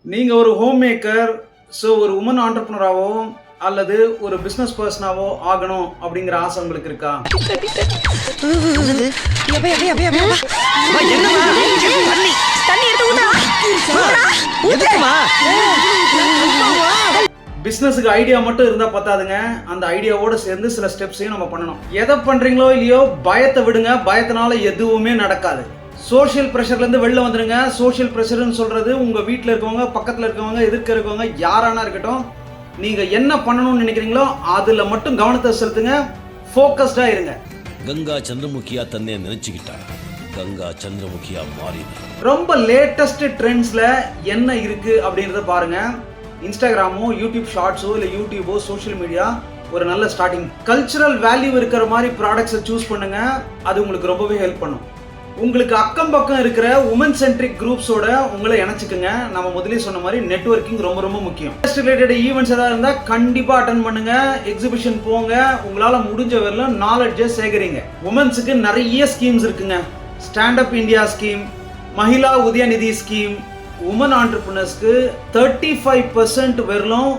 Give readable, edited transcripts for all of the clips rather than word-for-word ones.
நீங்க ஒரு home maker, so ஒரு உமன் ஆண்டர்பிரினராவோ அல்லது ஒரு பிசினஸ் பர்சனாவோ ஆகணும் அப்படிங்கிற ஆசை உங்களுக்கு இருக்கா? பிசினஸுக்கு ஐடியா மட்டும் இருந்தா பத்தாதுங்க, அந்த ஐடியாவோட சேர்ந்து சில ஸ்டெப்ஸையும் நம்ம பண்ணணும். எதை பண்றீங்களோ இல்லையோ பயத்தை விடுங்க, பயத்தினால எதுவுமே நடக்காது. சோஷியல் ப்ரெஷர்ல இருந்து வெளில வந்துருங்க. சோஷியல் ப்ரெஷர்னு சொல்றது உங்க வீட்டில் இருக்கவங்க, பக்கத்தில் இருக்கவங்க, எதிர்க்க இருக்கவங்க, யாரானா இருக்கட்டும், நீங்க என்ன பண்ணணும்னு நினைக்கிறீங்களோ அதுல மட்டும் கவனத்தை செலுத்துங்க. ஃபோக்கஸ்டா இருங்க. கங்கா சந்திரமுகியா தன்னை நினைச்சுக்கிட்டா கங்கா சந்திரமுகியா மாறி. ரொம்ப லேட்டஸ்ட் ட்ரெண்ட்ஸ்ல என்ன இருக்கு அப்படின்றத பாருங்க. இன்ஸ்டாகிராமோ, யூடியூப் ஷார்ட்ஸோ இல்லை யூடியூபோ, சோஷியல் மீடியா ஒரு நல்ல ஸ்டார்டிங். கல்ச்சுரல் வேல்யூ இருக்கிற மாதிரி ப்ராடக்ட்ஸை சூஸ் பண்ணுங்க. அது உங்களுக்கு ரொம்பவே ஹெல்ப் பண்ணும். உங்களுக்கு அக்கம் பக்கம் இருக்கிற உமன் சென்ட்ரிக் குரூப்ஸோட உங்களை இணைச்சிக்குங்க. நம்ம முதலே சொன்ன மாதிரி நெட்வொர்க்கிங் ரொம்ப ரொம்ப முக்கியம். ரிலேட்டட் ஈவெண்ட்ஸ் ஏதாவது இருந்தால் கண்டிப்பா அட்டன் பண்ணுங்க. எக்ஸிபிஷன் போங்க. உங்களால முடிஞ்ச வரலாம் நாலேஜை சேகரிங்க. உமன்ஸுக்கு நிறைய ஸ்கீம்ஸ் இருக்குங்க. Stand up India scheme, Mahila Udyam Nidhi scheme, woman ஆண்டர்பிரினர்ஸ்க்கு 35% வரலும்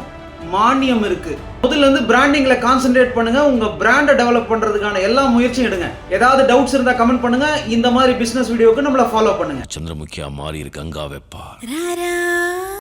மானியம் இருக்கு. முதல்ல இருந்து பிராண்டிங்ல கான்சென்ட்ரேட் பண்ணுங்க. உங்க பிராண்டை டெவலப் பண்றதுக்கான எல்லா முயற்சியும் எடுங்க. ஏதாவது டவுட்ஸ் இருந்தா கமெண்ட் பண்ணுங்க. இந்த மாதிரி பிசினஸ் வீடியோக்கு நம்மள ஃபாலோ பண்ணுங்க. சந்திரமுகியா மாறி கங்கா வெப்பா.